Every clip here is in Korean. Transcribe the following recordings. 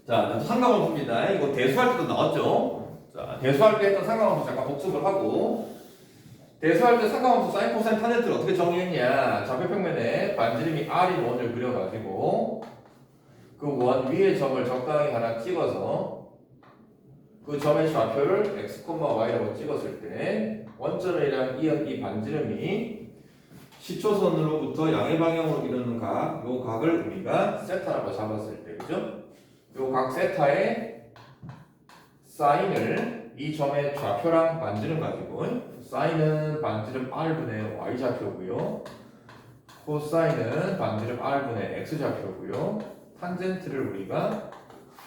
자, 상관함수입니다. 이거 대수할 때도 나왔죠? 자, 대수할 때 했던 상관함수 잠깐 복습을 하고, 대수할 때 상관함수 사인, 코사인, 탄젠트를 어떻게 정의했냐? 좌표평면에 반지름이 R인 원을 그려가지고, 그 원 위에 점을 적당히 하나 찍어서, 그 점의 좌표를 x, y라고 찍었을 때, 원점이랑 이 반지름이 시초선으로부터 양의 방향으로 이루는 각, 요 각을 우리가 세타라고 잡았을 때, 그죠? 요 각 세타의 사인을 이 점의 좌표랑 반지름 가지고, 사인은 반지름 r분의 y 좌표고요, 코사인은 반지름 r분의 x 좌표고요, 탄젠트를 우리가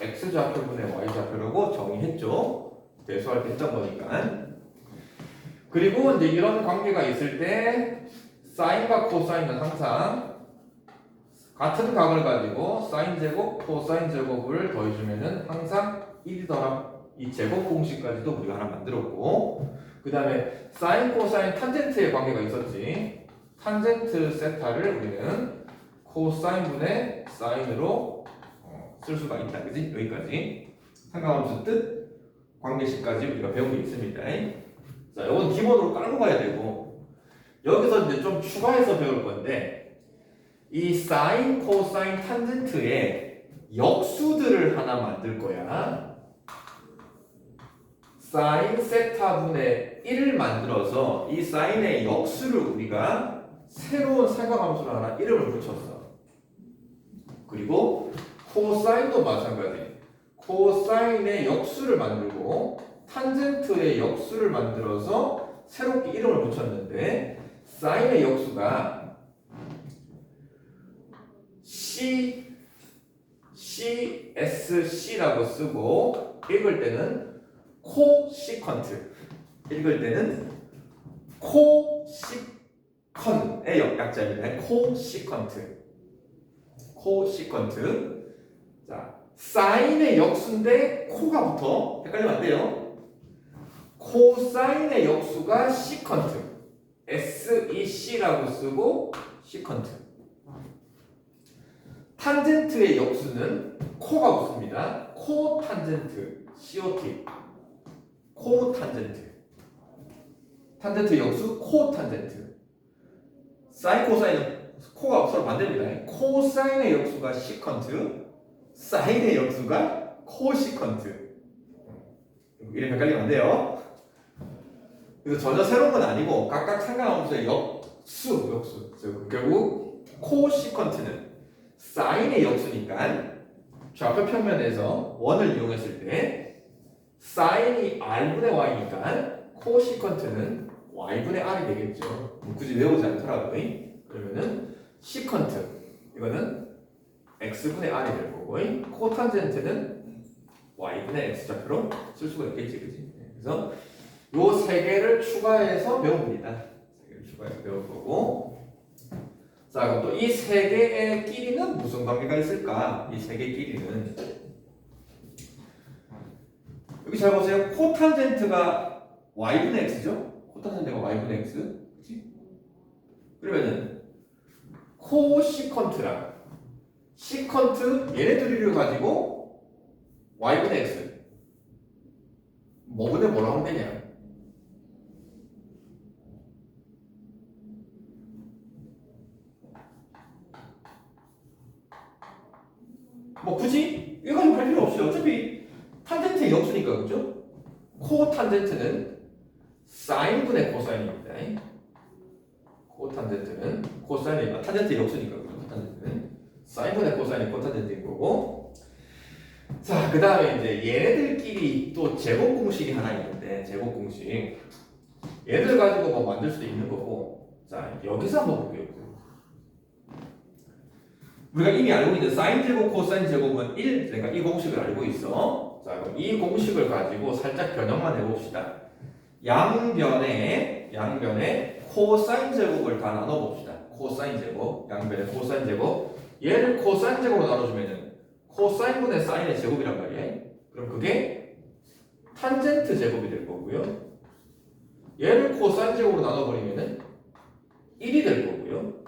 x 좌표분의 y 좌표라고 정의했죠. 대수할 때 했던 거니까. 그리고 이제 이런 관계가 있을 때 사인과 코사인은 항상 같은 각을 가지고 사인 제곱, 코사인 제곱을 더해주면은 항상 1이더라. 이 제곱 공식까지도 우리가 하나 만들었고, 그 다음에 사인, 코사인, 탄젠트의 관계가 있었지. 탄젠트 세타를 우리는 코사인분의 사인으로 쓸 수가 있다. 그지? 여기까지. 상관함수 뜻, 관계식까지 우리가 배운 게 있습니다. 자, 이건 기본으로 깔고 가야 되고, 여기서 이제 좀 추가해서 배울 건데, 이 사인, 코사인, 탄젠트의 역수들을 하나 만들 거야. 사인 세타분의 1을 만들어서 이 사인의 역수를 우리가 새로운 상관함수로 하나 이름을 붙였어. 그리고 코사인도 마찬가지. 코사인의 역수를 만들고 탄젠트의 역수를 만들어서 새롭게 이름을 붙였는데, 사인의 역수가 CSC라고 쓰고, 읽을 때는 코시컨트, 읽을 때는 코시컨의 약자입니다. 코시컨트. 자, 사인의 역수인데 코가 붙어. 헷갈리면 안 돼요. 코사인의 역수가 시컨트, SEC라고 쓰고 시컨트. 탄젠트의 역수는 코가 붙습니다. 코탄젠트, COT. 코탄젠트. 탄젠트 역수 코탄젠트. 사인, 코사인은 코가 서로 반대입니다. 코사인의 역수가 시컨트, 사인의 역수가 코시컨트. 이름 헷갈리면 안 돼요. 그래서 전혀 새로운 건 아니고 각각 상관함수의 역수. 결국 코시컨트는 사인의 역수니까 좌표 평면에서 원을 이용했을 때 사인이 r분의 y니까 코시컨트는 y분의 r이 되겠죠. 굳이 외우지 않더라도. 그러면은 시컨트, 이거는 x분의 r이 될 거고, 코탄젠트는 y분의 x 좌표로 쓸 수가 있겠지, 그지? 그래서 요 세 개를 추가해서 배웁니다. 세 개를 추가해서 배울 거고. 자, 그럼 또 이 세 개의 끼리는 무슨 관계가 있을까? 이 세 개 끼리는, 여기 잘 보세요. 코탄젠트가 y분의 x죠? 코탄젠트가 y분의 x, 그렇지? 그러면은 코시컨트랑 시컨트 얘네들을 가지고 y분의 x 뭐분의 뭐라고 하면 되냐? 뭐 굳이 이거 가지고 할 필요 없어요. 어차피 탄젠트의 역수니까, 그죠? 코탄젠트는 사인분의 코사인입니다. 코탄젠트는 코사인이 탄젠트의 역수니까, 그죠? 코탄젠트는 사인분의 코사인이 코탄젠트인 거고. 자, 그 다음에 이제 얘네들끼리 또 제곱 공식이 하나 있는데, 제곱 공식. 얘들 가지고 뭐 만들 수도 있는 거고. 자, 여기서 한번 볼게요. 우리가 이미 알고 있는 사인 제곱, 코사인 제곱은 1, 그러니까 이 공식을 알고 있어. 자, 그럼 이 공식을 가지고 살짝 변형만 해봅시다. 양변에 코사인 제곱을 다 나눠봅시다. 코사인 제곱, 양변에 코사인 제곱. 얘를 코사인 제곱으로 나눠주면은 코사인분의 사인의 제곱이란 말이야. 그럼 그게 탄젠트 제곱이 될 거고요. 얘를 코사인 제곱으로 나눠버리면은 1이 될 거고요.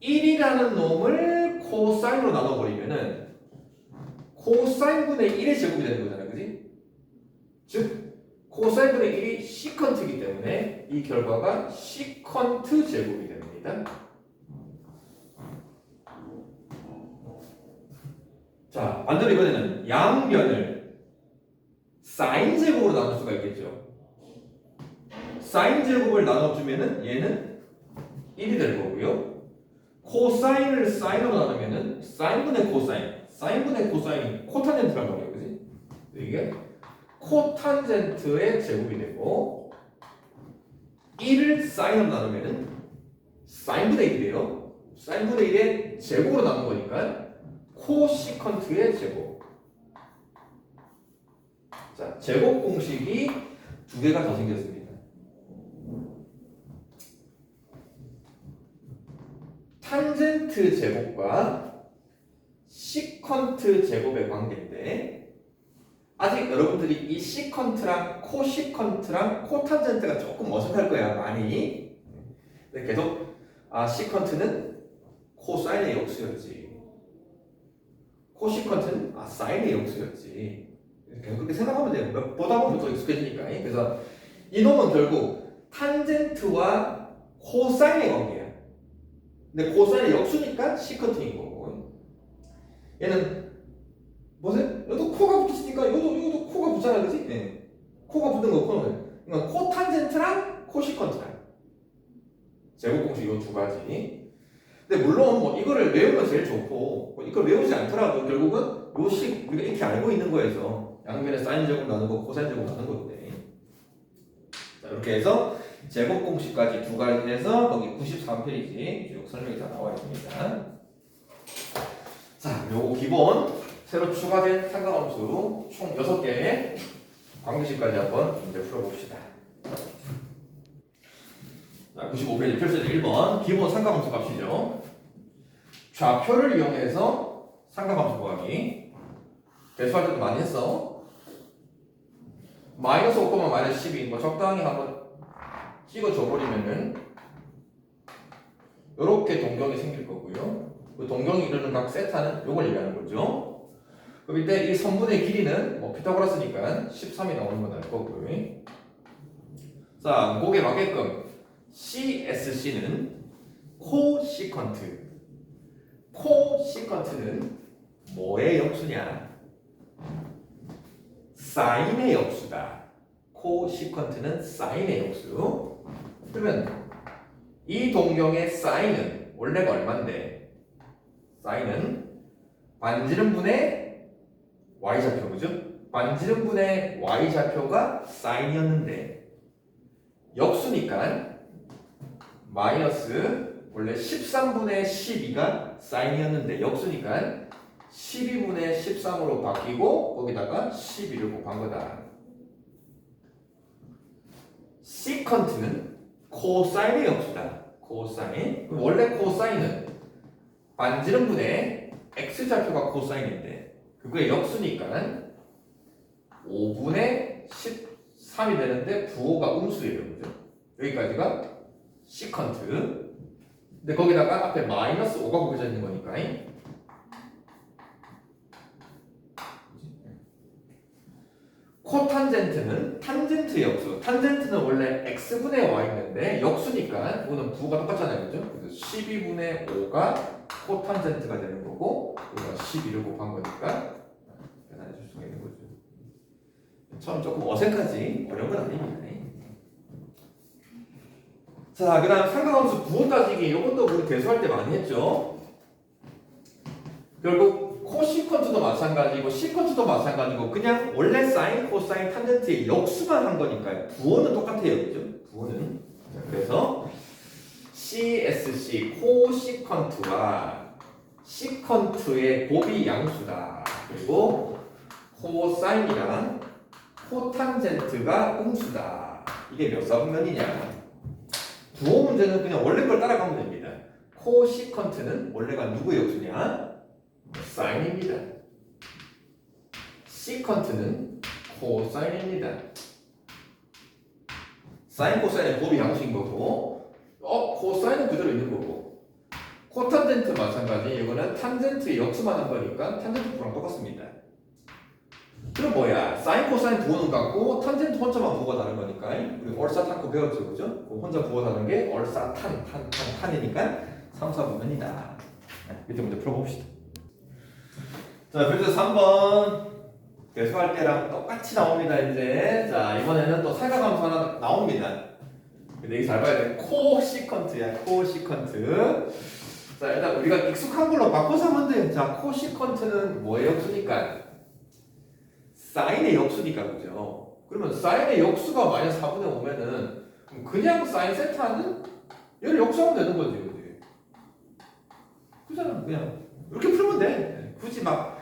1이라는 놈을 코사인으로 나눠버리면은 코사인분의 1의 제곱이 되는 거잖아요. 그지? 즉 코사인분의 1이 시컨트이기 때문에 이 결과가 시컨트 제곱이 됩니다. 자, 반대로 이번에는 양변을 사인 제곱으로 나눌 수가 있겠죠. 사인 제곱을 나눠주면은 얘는 1이 될 거고요. 코사인을 사인으로 나누면은 사인분의 코사인, 사인분의 코사인이 코탄젠트란 말이에요. 그지? 이게 코탄젠트의 제곱이 되고 1을 사인으로 나누면은 사인분의 1이 돼요. 사인분의 1의 제곱으로 나눈 거니까 코시컨트의 제곱. 자, 제곱 공식이 두 개가 더 생겼습니다. 탄젠트 제곱과 시컨트 제곱의 관계인데 아직 여러분들이 이 시컨트랑 코시컨트랑 코탄젠트가 조금 어색할 거야 많이. 근데 계속 시컨트는 코사인의 역수였지, 코시컨트는 사인의 역수였지. 계속 그렇게 생각하면 돼요. 보다 보면 더 익숙해지니까. 그래서 이놈은 결국 탄젠트와 코사인의 관계야. 근데 코사인의 역수니까 시컨트인 거고, 얘는 뭐지? 여기도 코가 붙으니까 이것도 코가 붙잖아, 그지? 네. 코가 붙는 거 코는. 그러니까 코탄젠트랑 코시컨트랑 제곱 공식 이 두 가지. 근데 물론 뭐 이거를 외우면 제일 좋고, 뭐 이걸 외우지 않더라도 결국은 요식 우리가 이렇게 알고 있는 거에서 양변에 사인 제곱 나누고 코사인 제곱 나누는 건데. 자, 이렇게 해서 제곱 공식까지 두 가지 해서 거기 93페이지 쭉 설명이 다 나와 있습니다. 자, 요거 기본 새로 추가된 삼각함수 총 6개의 관계식까지 한번 문제 풀어봅시다. 자, 95페이지 필수 1번 기본 삼각함수 값이죠. 좌표를 이용해서 삼각함수 구하기. 대수할 때도 많이 했어. 마이너스 5, 마이너스 12 뭐 적당히 한번 찍어줘 버리면은 이렇게 동경이 생길 거고요. 그 동경이 이루는 각 세타는 요걸 얘기하는 거죠. 그럼 이때 이 선분의 길이는 뭐 피타고라스니까 13이 나오는 건 알 거고요. 자, 그게 맞게끔 CSC는 코시컨트. 코시컨트는 뭐의 역수냐? 사인의 역수다. 코시컨트는 사인의 역수. 그러면 이 동경의 사인은 원래가 얼마인데? 사인은 반지름분의 y좌표, 그죠? 반지름분의 y좌표가 사인이었는데 역수니까 마이너스 원래 13분의 12가 사인이었는데 역수니까 12분의 13으로 바뀌고 거기다가 12를 곱한 거다. 시컨트는 코사인의 역수다. 코사인. 원래 코사인은 반지름분의 x좌표가 코사인인데 그거의 역수니까 5분의 13이 되는데 부호가 음수예요. 그죠? 여기까지가 시컨트. 근데 거기다가 앞에 마이너스 5가 곱해져 있는 거니까 코탄젠트는 탄젠트 역수. 탄젠트는 원래 x분의 y인데 역수니까 이거는 부호가 똑같잖아요. 그죠? 그래서 12분의 5가 코탄젠트가 되는 거고 우리가 12를 곱한 거니까 계산해 줄 수가 있는 거죠. 처음 조금 어색하지 어려운 건 아닙니다. 자, 그 다음 삼각함수 부호 따지기. 이것도 우리 대수할 때 많이 했죠. 결국 코시컨트도 마찬가지고 시컨트도 마찬가지고 그냥 원래 사인, 코사인, 탄젠트의 역수만 한 거니까요. 부호는 똑같아요. 그죠? 부호는. 자, 그래서 CSC 코시컨트와 시컨트의 곱이 양수다. 그리고 코사인이랑 코탄젠트가 음수다. 이게 몇 사분면이냐? 부호 문제는 그냥 원래 걸 따라가면 됩니다. 코시컨트는 원래가 누구의 역수냐? 사인입니다. 시컨트는 코사인입니다. 사인, 코사인의 곱이 양수인 거고 코사인은 그대로 있는 거고 코탄젠트 마찬가지. 이거는 탄젠트의 역수만 한 거니까 탄젠트 부랑 똑같습니다. 그럼 뭐야? 사인 코사인 부호는 같고 탄젠트 혼자만 부호가 다른 거니까 우리 얼사탄고 배웠죠, 그죠? 혼자 부호 다른 게 얼사탄이니까 3, 4분면이다. 밑에 문제 풀어봅시다. 자, 그래서 3번 대수할 때랑 똑같이 나옵니다. 이제 자 이번에는 또 사각함수 하나 나옵니다. 근데 이게 잘 봐야 돼. 코시컨트야, 코시컨트. 자 일단 우리가 익숙한 걸로 바꿔서 하면 돼. 자 코시컨트는 뭐의 역수니까? 사인의 역수니까, 그죠? 그러면 사인의 역수가 마이너스 4분의 5면은 그냥 사인 세타는 얘를 역수하면 되는 거지, 그지? 그잖아, 그냥 이렇게 풀면 돼. 굳이 막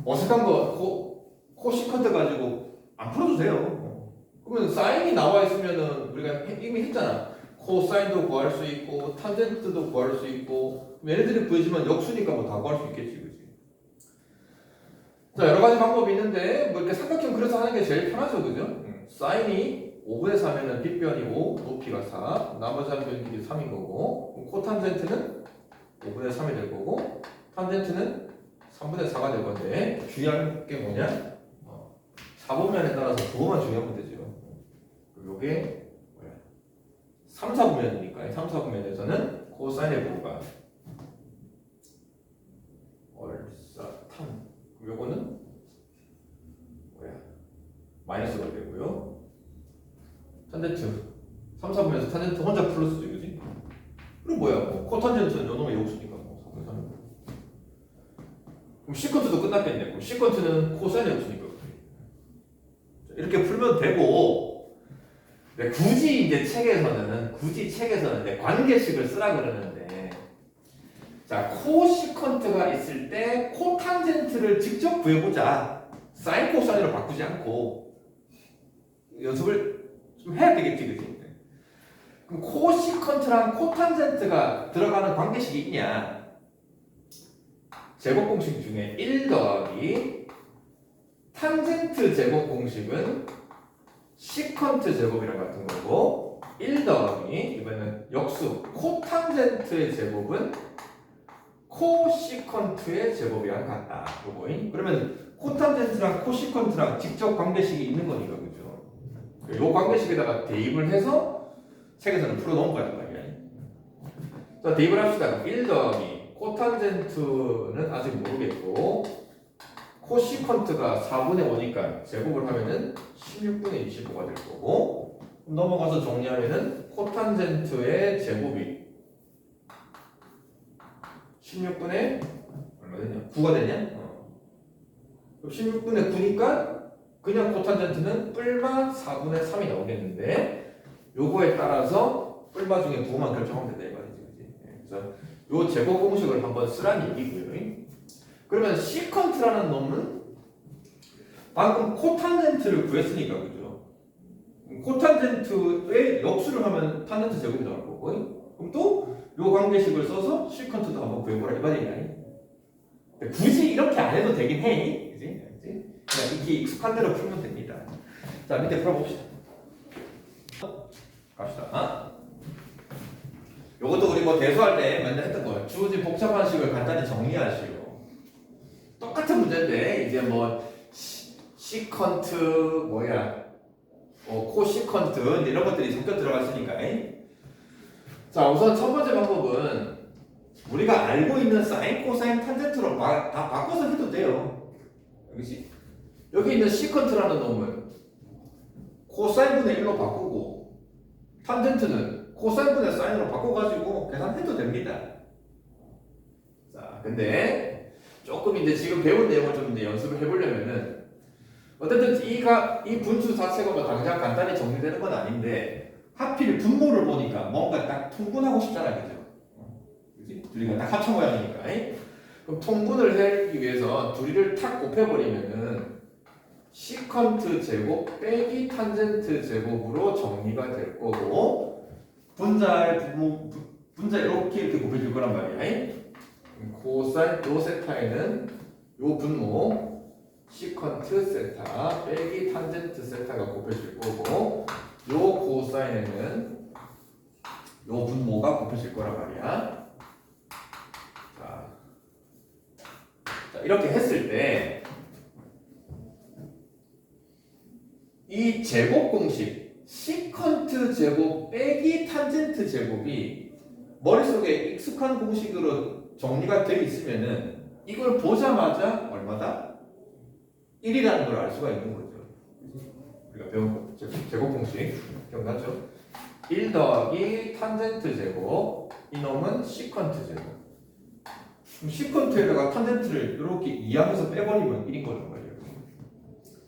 어색한 거 코시컨트 가지고 안 풀어도 돼요. 그러면 사인이 나와 있으면은 우리가 이미 했잖아. 코사인도 구할 수 있고 탄젠트도 구할 수 있고 얘네들이 보이지만 역수니까 뭐 다 구할 수 있겠지, 그지? 자 여러 가지 방법이 있는데 뭐 이렇게 삼각형 그려서 하는 게 제일 편하죠, 그죠? 사인이 5분의 4면은 빗변이 5, 높이가 4, 나머지 한 변이 3인 거고 코탄젠트는 5분의 3이 될 거고 탄젠트는 3분의 4가 될 건데 주의할 게 뭐냐? 4분면에 따라서 부호만 주의하면 되죠. 요게 뭐야? 3, 4분면이니까 3, 4분면에서는 코사인의 부호가 얼사탄 요거는 뭐야? 마이너스가 되고요. 탄젠트 3, 4분면에서 탄젠트 혼자 플러스죠, 그지? 그럼 뭐야? 뭐 코탄젠트는 요놈의 역수니까 뭐 3분의 3. 그럼 시컨트도 끝났겠네. 그럼 시컨트는 코사인의 역수니까 이렇게 풀면 되고 굳이 이제 책에서는 관계식을 쓰라 그러는데 자 코시컨트가 있을 때 코탄젠트를 직접 구해보자. 사인 코사인으로 바꾸지 않고 연습을 좀 해야 되겠지, 그치? 그럼 코시컨트랑 코탄젠트가 들어가는 관계식이 있냐? 제곱 공식 중에 1 더하기 탄젠트 제곱 공식은 시컨트 제곱이랑 같은 거고 1 더하기 이번에는 역수 코탄젠트의 제곱은 코시컨트의 제곱이랑 같다. 요거인. 그러면 코탄젠트랑 코시컨트랑 직접 관계식이 있는 거니까, 그죠? 요 관계식에다가 대입을 해서 책에서는 풀어놓은 거란 말이야. 자, 대입을 합시다. 1 더하기 코탄젠트는 아직 모르겠고 코시컨트가 4분의 5니까 제곱을 하면은 16분의 25가 될 거고 넘어가서 정리하면은 코탄젠트의 제곱이 16분의 얼마 되냐? 9가 되냐? 그럼 16분의 9니까 그냥 코탄젠트는 뿔마 4분의 3이 나오겠는데 요거에 따라서 뿔마 중에 부호만 결정하면 된다 이 말이지. 그래서 요 제곱 공식을 한번 쓰라는 얘기고요. 그러면 시컨트라는 놈은 방금 코탄젠트를 구했으니까, 그죠? 코탄젠트의 역수를 하면 탄젠트 제곱이 나올 거고 그럼 또 요 관계식을 써서 시컨트도 한번 구해보라 이 말이야. 굳이 이렇게 안 해도 되긴 해, 그지? 그냥 이렇게 익숙한 대로 풀면 됩니다. 자 밑에 풀어봅시다. 갑시다. 요것도 우리 뭐 대수할 때 맨날 했던 거예요. 주어진 복잡한 식을 간단히 정리하시오. 똑같은 문제인데 이제 뭐 시컨트 뭐야 코시컨트 이런 것들이 섞여 들어갔으니까. 자 우선 첫 번째 방법은 우리가 알고 있는 사인 코사인 탄젠트로 다 바꿔서 해도 돼요. 그렇지? 여기 있는 시컨트라는 놈을 코사인분의 1로 바꾸고 탄젠트는 코사인분의 사인으로 바꿔가지고 계산해도 됩니다. 자 근데 조금 이제 지금 배운 내용을 좀 이제 연습을 해보려면은 어쨌든 이 분수 자체가 뭐 당장 간단히 정리되는 건 아닌데 하필 분모를 보니까 뭔가 딱 통분하고 싶잖아, 그죠? 그지? 둘이가 딱 합쳐 모양이니까. 그럼 통분을 하기 위해서 둘이를 탁 곱해버리면은 시컨트 제곱 빼기 탄젠트 제곱으로 정리가 될 거고 분자 이렇게 곱해줄 거란 말이야. 코사인 요 세타에는 요 분모 시컨트 세타 빼기 탄젠트 세타가 곱해질 거고 요 코사인에는 요 분모가 곱해질 거란 말이야. 자 이렇게 했을 때 이 제곱 공식 시컨트 제곱 빼기 탄젠트 제곱이 머릿속에 익숙한 공식으로 정리가 되어 있으면은 이걸 보자마자 얼마다? 1이라는 걸 알 수가 있는 거죠. 우리가 배운 제곱 공식 기억나죠? 1 더하기 탄젠트 제곱 이놈은 시컨트 제곱. 그럼 시컨트에다가 탄젠트를 이렇게 이항해서 빼버리면 1인 거란 말이에요.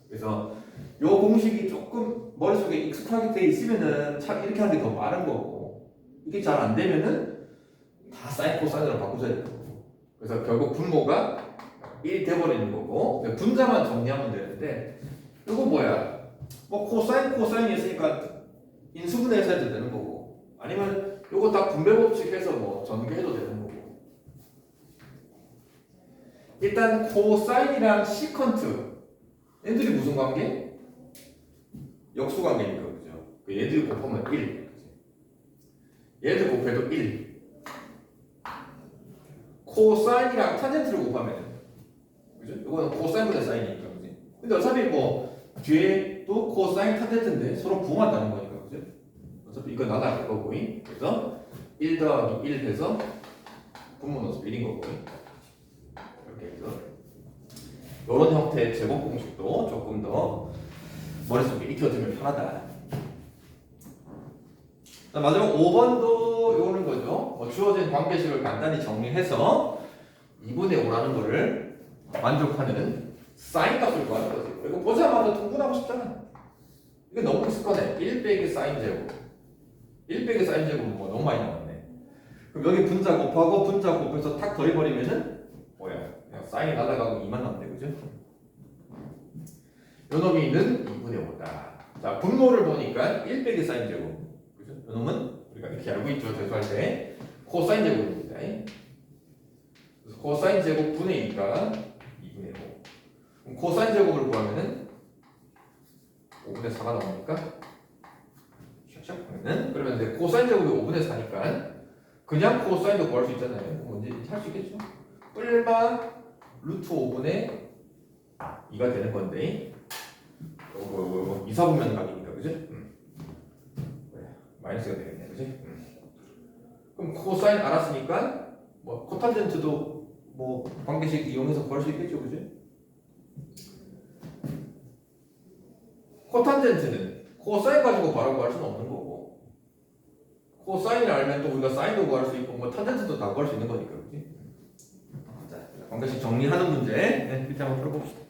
그래서 요 공식이 조금 머릿속에 익숙하게 돼 있으면은 참 이렇게 하는 게 더 빠른 거고, 이게 잘 안 되면은 다 사인 코사인으로 바꾸셔야 되는 거고. 그래서 결국 분모가 1이 돼버리는 거고, 분자만 정리하면 되는데 이거 뭐야? 뭐 코사인이었으니까 인수분해해서 해도 되는 거고, 아니면 이거 다 분배 법칙 해서 뭐 전개해도 되는 거고. 일단 코사인이랑 시컨트 얘들이 무슨 관계? 역수 관계니까, 그죠? 얘들 곱하면 1. 얘들 곱해도 1. 코사인이랑 탄젠트를 곱하면, 그죠? 이거는 코사인분의 사인이니까, 그지? 근데 어차피 뭐 뒤에도 코사인 탄젠트인데 서로 부응한다는 거니까, 그죠? 어차피 이거 나눠갈 거고, 그래서 1 더하기 1 해서 분모 넣어서 1인 거고, 이렇게 해서 이런 형태의 제곱 공식도 조금 더 머릿속에 익혀두면 편하다. 자, 마지막 5번도 이거는 거죠. 뭐 주어진 관계식을 간단히 정리해서 2분의 5라는 거를 만족하는 사인 값을 구하는 거지. 이거 보자마자 통분하고 싶잖아. 이게 너무 익숙하네. 1 빼기 사인 제곱. 1 빼기 사인 제곱은 뭐 너무 많이 나왔네. 그럼 여기 분자 곱하고 분자 곱해서 탁 더해버리면은 뭐야? 그냥 사인이 날아가고 2만 남네, 그죠? 요 놈이는 2분의 5다. 자, 분모를 보니까 1 빼기 사인 제곱. 그죠? 요 놈은 우리가 이렇게 알고 있죠. 대수할 때 코사인 제곱입니다. 그래서 코사인 제곱 분의 2가 2분의 5. 그럼 코사인 제곱을 구하면은 5분의 4가 나오니까 샥샥. 그러면 이제 코사인 제곱이 5분의 4니까 그냥 코사인도 구할 수 있잖아요. 뭔지 할 수 있겠죠? 뿔마 루트 5분의 2가 되는 건데, 이거 2, 4분면 각이니까, 그지? 마이너스가 되겠네, 그지? 그럼 코사인 알았으니까 뭐 코탄젠트도 뭐 관계식 이용해서 구할 수 있겠죠, 그지? 코탄젠트는 코사인 가지고 바로 구할 수는 없는 거고, 코사인을 알면 또 우리가 사인도 구할 수 있고 뭐 탄젠트도 다 구할 수 있는 거니까, 그지? 자, 관계식 정리하는 문제, 밑에 한번 풀어봅시다.